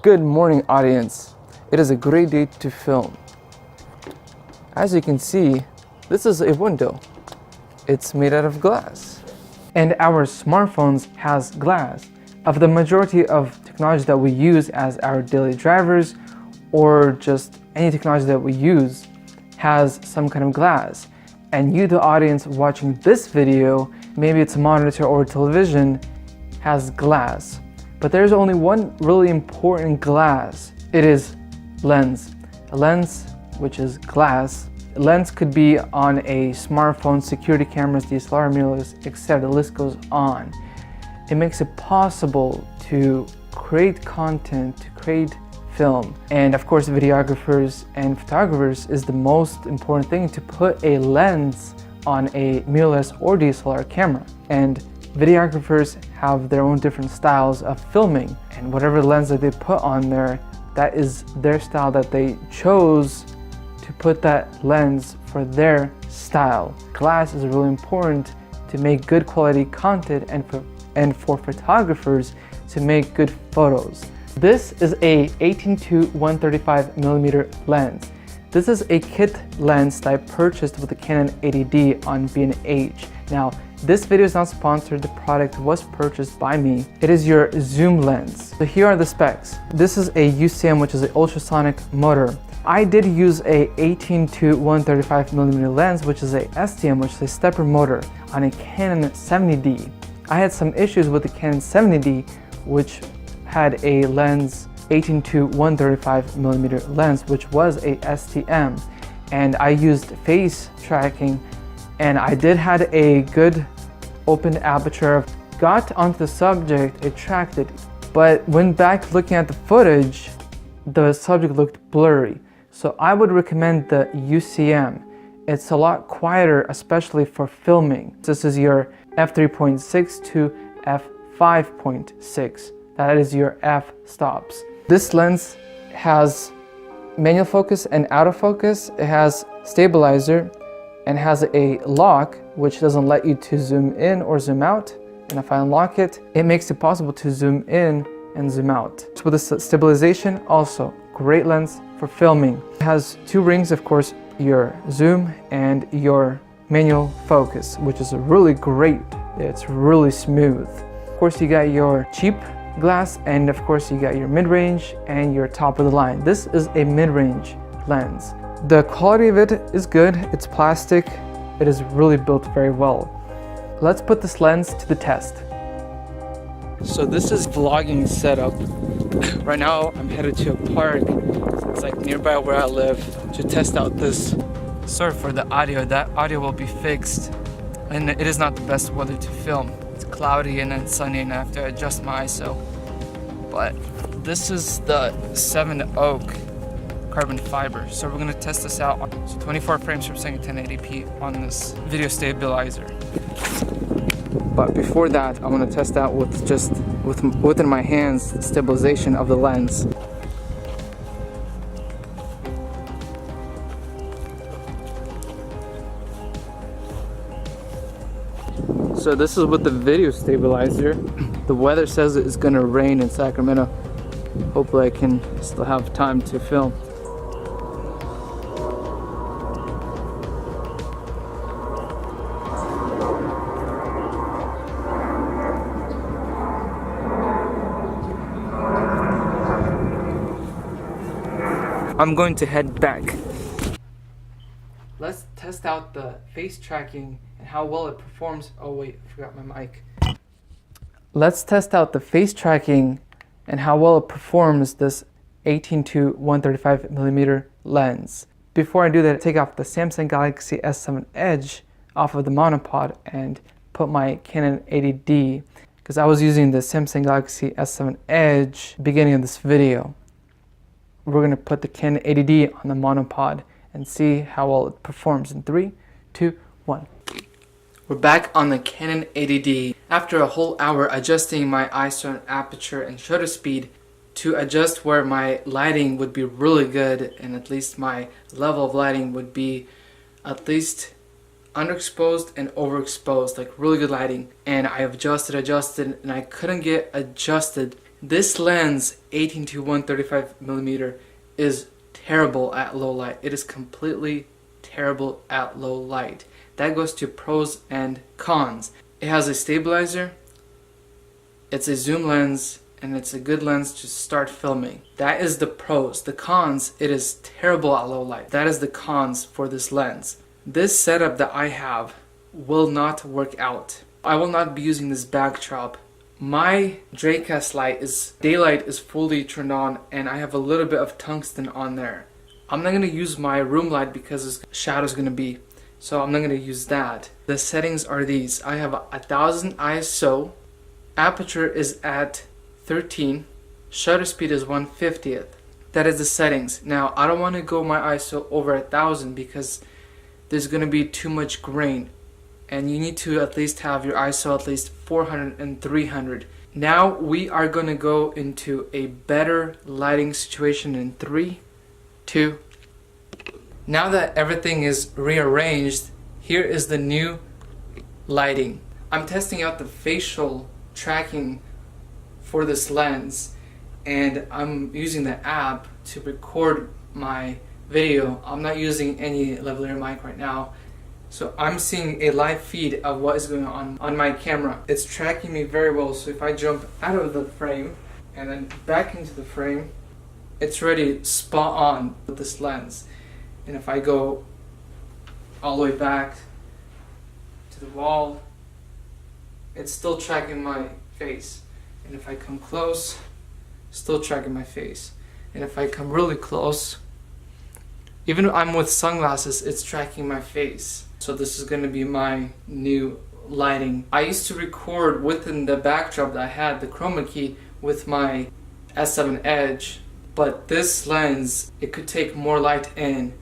Good morning, audience. It is a great day to film. As you can see, this is a window. It's made out of glass. And our smartphones has glass. Of the majority of technology that we use as our daily drivers, or just any technology that we use, has some kind of glass. And you, the audience watching this video, maybe it's a monitor or a television, has glass. But there's only one really important glass. It is lens. A lens, which is glass. A lens could be on a smartphone, security cameras, DSLR mirrorless, etc. The list goes on. It makes it possible to create content, to create film. And of course, videographers and photographers is the most important thing, to put a lens on a mirrorless or DSLR camera. And videographers have their own different styles of filming, and whatever lens that they put on there, that is their style that they chose to put that lens for their style. Glass is really important to make good quality content and for photographers to make good photos. This is a 18 to 135 millimeter lens. This is a kit lens that I purchased with the Canon 80D on B&H. Now, this video is not sponsored, the product was purchased by me. It is your zoom lens. So here are the specs. This is a USM, which is an ultrasonic motor. I did use a 18 to 135 millimeter lens, which is a STM, which is a stepper motor, on a Canon 70D. I had some issues with the Canon 70D, which had a lens 18 to 135 millimeter lens, which was a STM, and I used face tracking, and I did had a good open aperture. Got onto the subject, it tracked it, but when back looking at the footage, the subject looked blurry. So I would recommend the USM. It's a lot quieter, especially for filming. This is your f3.6 to f5.6. That is your f-stops. This lens has manual focus and autofocus. It has stabilizer and has a lock, which doesn't let you to zoom in or zoom out. And if I unlock it, it makes it possible to zoom in and zoom out. With the stabilization, also great lens for filming. It has two rings, of course, your zoom and your manual focus, which is really great. It's really smooth. Of course, you got your cheap glass, and of course you got your mid-range and your top of the line. This is a mid-range lens. The quality of it is good. It's plastic. It is really built very well. Let's put this lens to the test. So this is vlogging setup. Right now I'm headed to a park. It's like nearby where I live, to test out this. Sorry for the audio. That audio will be fixed. And it is not the best weather to film. It's cloudy and then sunny, and I have to adjust my ISO. But this is the Sevenoak carbon fiber. So we're gonna test this out. So 24 frames per second, 1080p on this video stabilizer. But before that, I want to test out with just within my hands the stabilization of the lens. So this is with the video stabilizer. The weather says it's gonna rain in Sacramento. Hopefully I can still have time to film. I'm going to head back. Let's test out the face tracking and how well it performs. Oh wait, I forgot my mic. Let's test out the face tracking and how well it performs this 18 to 135 millimeter lens. Before I do that, take off the Samsung Galaxy S7 Edge off of the monopod and put my Canon 80D, because I was using the Samsung Galaxy S7 Edge beginning of this video. We're gonna put the Canon 80D on the monopod and see how well it performs in 3, 2, 1. We're back on the Canon 80D. After a whole hour adjusting my ISO and aperture and shutter speed to adjust where my lighting would be really good, and at least my level of lighting would be at least underexposed and overexposed, like really good lighting. And I have adjusted, and I couldn't get adjusted This lens, 18 to 135 millimeter, is terrible at low light. It is completely terrible at low light. That goes to pros and cons. It has a stabilizer, it's a zoom lens, and it's a good lens to start filming. That is the pros. The cons, it is terrible at low light. That is the cons for this lens. This setup that I have will not work out. I will not be using this backdrop. My Dracast light daylight is fully turned on, and I have a little bit of tungsten on there. I'm not going to use my room light because the shadow is going to be, so I'm not going to use that. The settings are these. I have 1000 ISO, aperture is at 13, shutter speed is 1/50th. That is the settings. Now I don't want to go my ISO over 1000 because there's going to be too much grain, and you need to at least have your ISO at least 400 and 300. Now we are going to go into a better lighting situation in 3, 2. Now that everything is rearranged, here is the new lighting. I'm testing out the facial tracking for this lens, and I'm using the app to record my video. I'm not using any lavalier mic right now, so I'm seeing a live feed of what is going on my camera. It's tracking me very well, so if I jump out of the frame and then back into the frame, it's already spot on with this lens. And if I go all the way back to the wall, it's still tracking my face. And if I come close, still tracking my face. And if I come really close, even if I'm with sunglasses, it's tracking my face. So this is going to be my new lighting. I used to record within the backdrop that I had, the Chroma key, with my S7 Edge, but this lens, it could take more light in.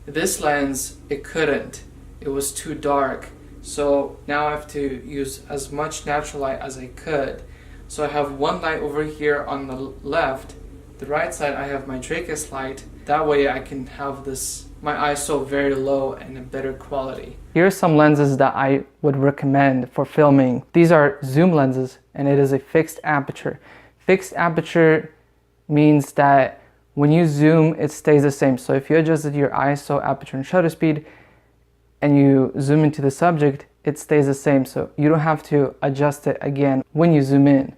This lens, it couldn't. It was too dark. So now I have to use as much natural light as I could. So I have one light over here on the left. The right side I have my Dracast light. That way I can have my ISO very low and a better quality. Here are some lenses that I would recommend for filming. These are zoom lenses, and it is a fixed aperture. Fixed aperture means that when you zoom, it stays the same. So if you adjusted your ISO, aperture, and shutter speed, and you zoom into the subject, it stays the same. So you don't have to adjust it again when you zoom in.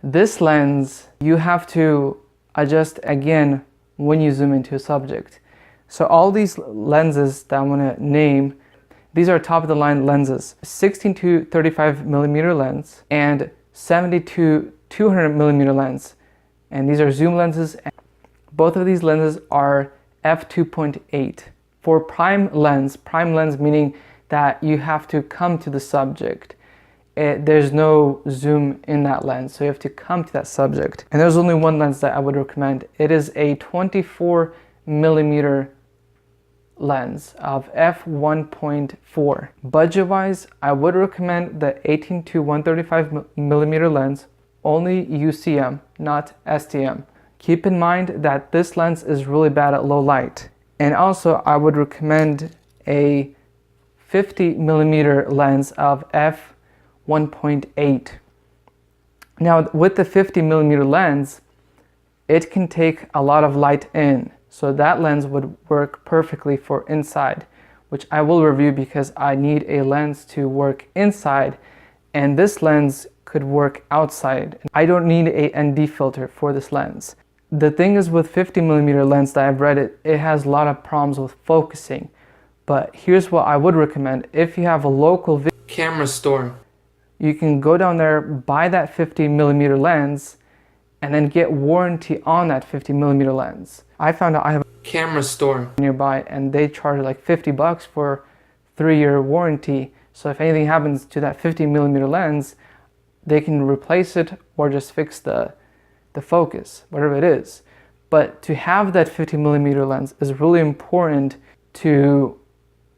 This lens, you have to adjust again when you zoom into a subject. So all these lenses that I'm gonna name, these are top of the line lenses. 16 to 35 millimeter lens and 70 to 200 millimeter lens. And these are zoom lenses. Both of these lenses are f2.8. For prime lens meaning that you have to come to the subject. There's no zoom in that lens, so you have to come to that subject. And there's only one lens that I would recommend. It is a 24 millimeter lens of f1.4. Budget wise, I would recommend the 18 to 135 millimeter lens, only UCM, not STM. Keep in mind that this lens is really bad at low light. And also I would recommend a 50 millimeter lens of f1.8. Now with the 50 millimeter lens, it can take a lot of light in. So that lens would work perfectly for inside, which I will review because I need a lens to work inside, and this lens could work outside. I don't need a ND filter for this lens. The thing is with 50 millimeter lens that I've read it has a lot of problems with focusing. But here's what I would recommend. If you have a local camera store, you can go down there, buy that 50 millimeter lens, and then get warranty on that 50 millimeter lens. I found out I have a camera store nearby, and they charge like $50 for 3-year warranty. So if anything happens to that 50 millimeter lens, they can replace it or just fix the focus, whatever it is. But to have that 50 millimeter lens is really important to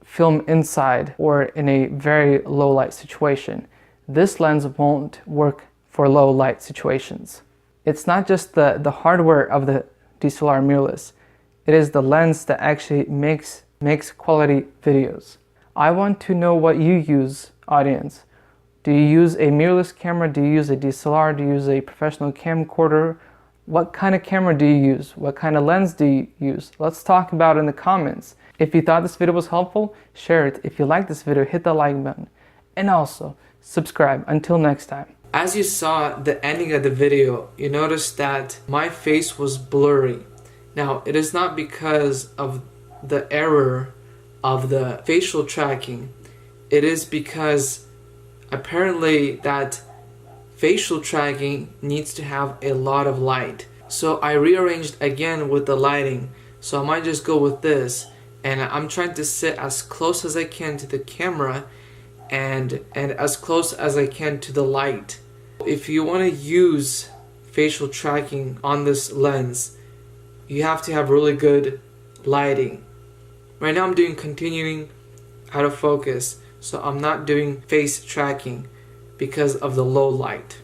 film inside or in a very low light situation. This lens won't work for low light situations. It's not just the hardware of the DSLR mirrorless, it is the lens that actually makes quality videos. I want to know what you use, audience. Do you use a mirrorless camera? Do you use a DSLR? Do you use a professional camcorder? What kind of camera do you use? What kind of lens do you use? Let's talk about it in the comments. If you thought this video was helpful, share it. If you like this video, hit the like button. And also, subscribe. Until next time. As you saw at the ending of the video, you noticed that my face was blurry. Now, it is not because of the error of the facial tracking. It is because apparently that facial tracking needs to have a lot of light. So I rearranged again with the lighting. So I might just go with this, and I'm trying to sit as close as I can to the camera and as close as I can to the light. If you want to use facial tracking on this lens, you have to have really good lighting. Right now I'm doing continuing autofocus, so I'm not doing face tracking because of the low light.